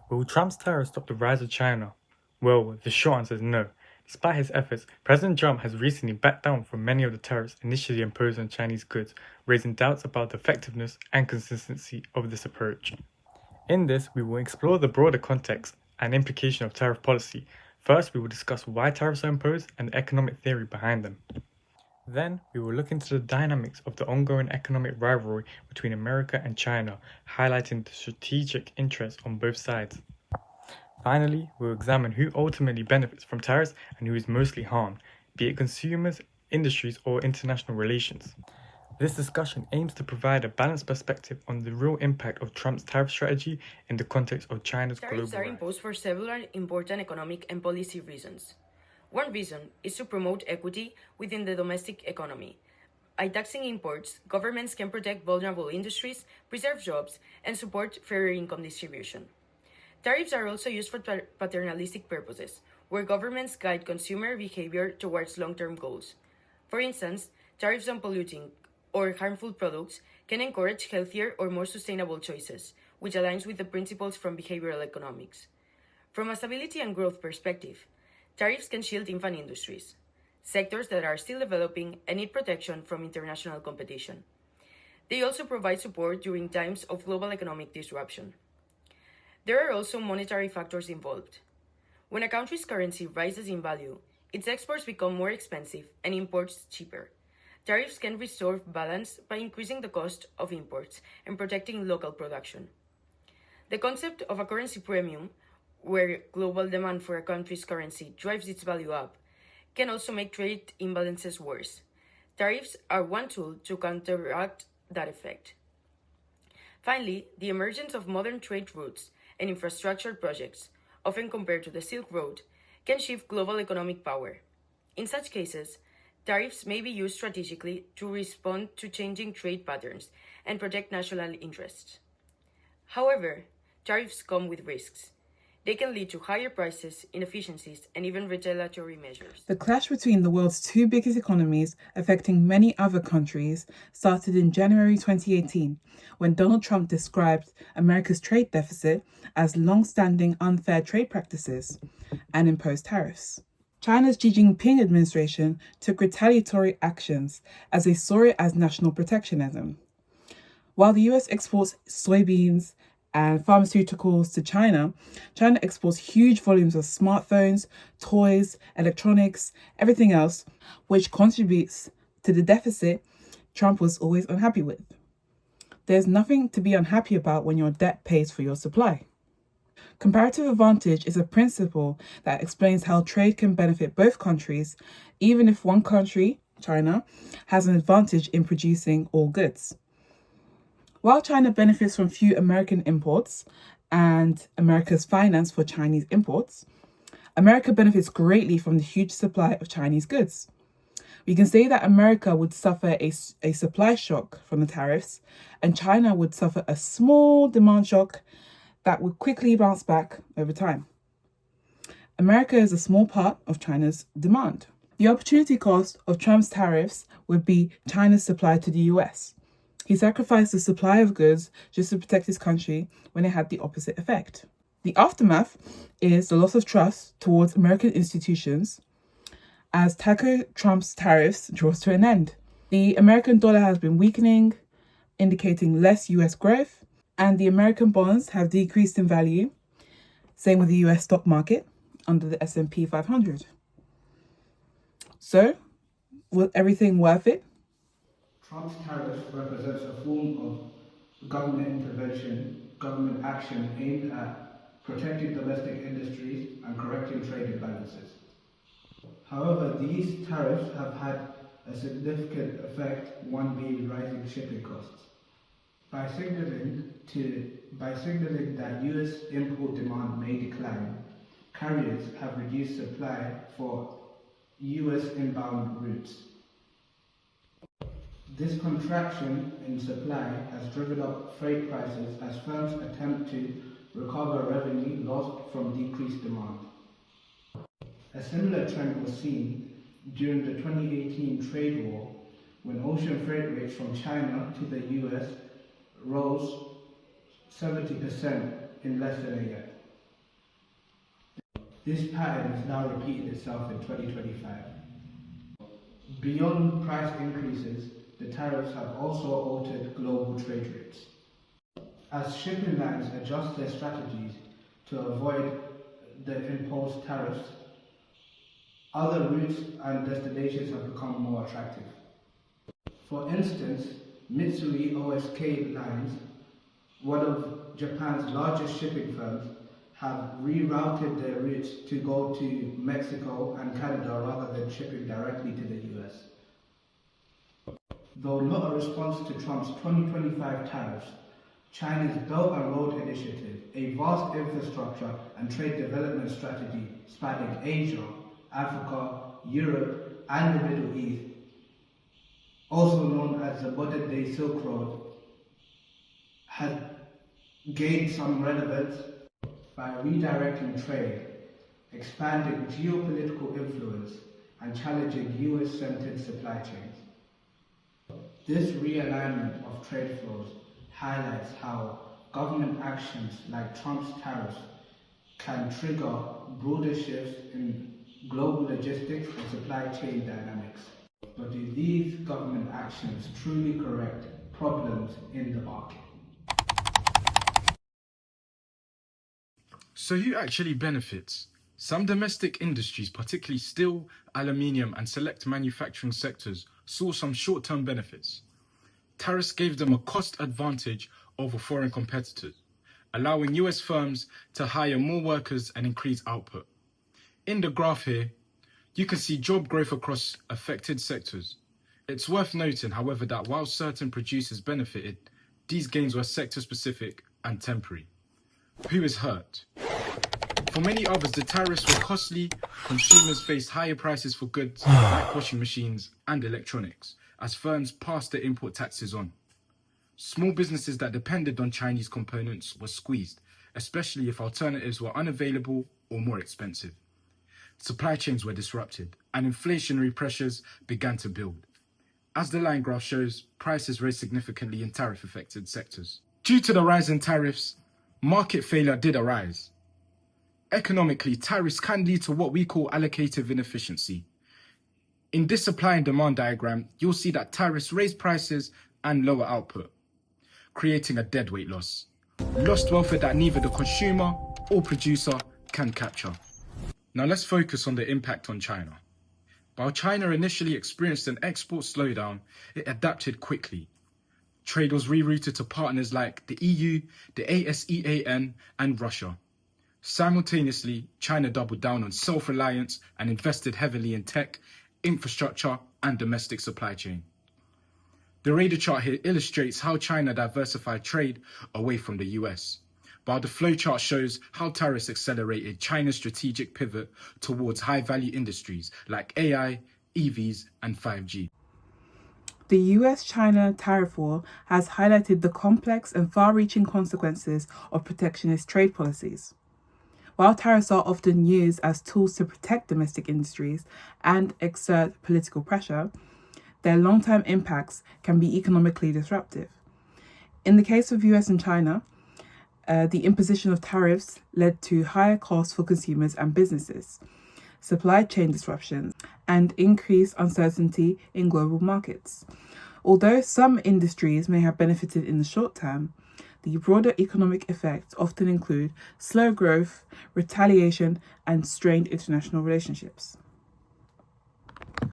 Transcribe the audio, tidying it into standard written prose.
Will Trump's tariffs stop the rise of China? Well, the short answer is no. Despite his efforts, President Trump has recently backed down from many of the tariffs initially imposed on Chinese goods, raising doubts about the effectiveness and consistency of this approach. In this, we will explore the broader context and implication of tariff policy. First, we will discuss why tariffs are imposed and the economic theory behind them. Then, we will look into the dynamics of the ongoing economic rivalry between America and China, highlighting the strategic interests on both sides. Finally, we'll examine who ultimately benefits from tariffs and who is mostly harmed, be it consumers, industries, or international relations. This discussion aims to provide a balanced perspective on the real impact of Trump's tariff strategy in the context of China's Tariffs global are rise. imposed for several important economic and policy reasons. One reason is to promote equity within the domestic economy. By taxing imports, governments can protect vulnerable industries, preserve jobs, and support fairer income distribution. Tariffs are also used for paternalistic purposes, where governments guide consumer behavior towards long term goals. For instance, tariffs on polluting or harmful products can encourage healthier or more sustainable choices, which aligns with the principles from behavioral economics. From a stability and growth perspective, tariffs can shield infant industries, sectors that are still developing and need protection from international competition. They also provide support during times of global economic disruption. There are also monetary factors involved. When a country's currency rises in value, its exports become more expensive and imports cheaper. Tariffs can restore balance by increasing the cost of imports and protecting local production. The concept of a currency premium, where global demand for a country's currency drives its value up, can also make trade imbalances worse. Tariffs are one tool to counteract that effect. Finally, the emergence of modern trade routes and infrastructure projects, often compared to the Silk Road, can shift global economic power. In such cases, tariffs may be used strategically to respond to changing trade patterns and protect national interests. However, tariffs come with risks. They can lead to higher prices, inefficiencies, and even retaliatory measures. The clash between the world's two biggest economies, affecting many other countries, started in January 2018 when Donald Trump described America's trade deficit as long standing unfair trade practices and imposed tariffs. China's Xi Jinping administration took retaliatory actions as they saw it as national protectionism. While the US exports soybeans and pharmaceuticals to China, China exports huge volumes of smartphones, toys, electronics, everything else, which contributes to the deficit Trump was always unhappy with. There's nothing to be unhappy about when your debt pays for your supply. Comparative advantage is a principle that explains how trade can benefit both countries, even if one country, China, has an advantage in producing all goods. While China benefits from few American imports and America's finance for Chinese imports, America benefits greatly from the huge supply of Chinese goods. We can say that America would suffer a supply shock from the tariffs, and China would suffer a small demand shock that would quickly bounce back over time. America is a small part of China's demand. The opportunity cost of Trump's tariffs would be China's supply to the US. He sacrificed the supply of goods just to protect his country when it had the opposite effect. The aftermath is the loss of trust towards American institutions as Trump's tariffs draws to an end. The American dollar has been weakening, indicating less US growth, and the American bonds have decreased in value. Same with the US stock market under the S&P 500. So, was everything worth it? Trump's tariffs represents a form of government intervention, government action aimed at protecting domestic industries and correcting trade imbalances. However, these tariffs have had a significant effect, one being rising shipping costs. By signaling that US import demand may decline, carriers have reduced supply for US inbound routes. This contraction in supply has driven up freight prices as firms attempt to recover revenue lost from decreased demand. A similar trend was seen during the 2018 trade war, when ocean freight rates from China to the US rose 70% in less than a year. This pattern has now repeated itself in 2025. Beyond price increases, the tariffs have also altered global trade rates. As shipping lines adjust their strategies to avoid the imposed tariffs, other routes and destinations have become more attractive. For instance, Mitsui OSK Lines, one of Japan's largest shipping firms, have rerouted their routes to go to Mexico and Canada rather than shipping directly to the US. Though not a response to Trump's 2025 tariffs, China's Belt and Road Initiative, a vast infrastructure and trade development strategy spanning Asia, Africa, Europe, and the Middle East, also known as the modern-day Silk Road, has gained some relevance by redirecting trade, expanding geopolitical influence, and challenging US-centered supply chains. This realignment of trade flows highlights how government actions like Trump's tariffs can trigger broader shifts in global logistics and supply chain dynamics. But do these government actions truly correct problems in the market? So who actually benefits? Some domestic industries, particularly steel, aluminium, and select manufacturing sectors, saw some short-term benefits. Tariffs gave them a cost advantage over foreign competitors, allowing US firms to hire more workers and increase output. In the graph here, you can see job growth across affected sectors. It's worth noting, however, that while certain producers benefited, these gains were sector-specific and temporary. Who is hurt? For many others, the tariffs were costly. Consumers faced higher prices for goods like washing machines and electronics, as firms passed their import taxes on. Small businesses that depended on Chinese components were squeezed, especially if alternatives were unavailable or more expensive. Supply chains were disrupted, and inflationary pressures began to build. As the line graph shows, prices rose significantly in tariff-affected sectors. Due to the rise in tariffs, market failure did arise. Economically, tariffs can lead to what we call allocative inefficiency. In this supply and demand diagram, you'll see that tariffs raise prices and lower output, creating a deadweight loss. Lost welfare that neither the consumer or producer can capture. Now let's focus on the impact on China. While China initially experienced an export slowdown, it adapted quickly. Trade was rerouted to partners like the EU, the ASEAN, and Russia. Simultaneously, China doubled down on self-reliance and invested heavily in tech, infrastructure, and domestic supply chain. The radar chart here illustrates how China diversified trade away from the US, while the flowchart shows how tariffs accelerated China's strategic pivot towards high-value industries like AI, EVs, and 5G. The US-China tariff war has highlighted the complex and far-reaching consequences of protectionist trade policies. While tariffs are often used as tools to protect domestic industries and exert political pressure, their long-term impacts can be economically disruptive. In the case of US and China, the imposition of tariffs led to higher costs for consumers and businesses, supply chain disruptions, and increased uncertainty in global markets. Although some industries may have benefited in the short term, the broader economic effects often include slow growth, retaliation, and strained international relationships.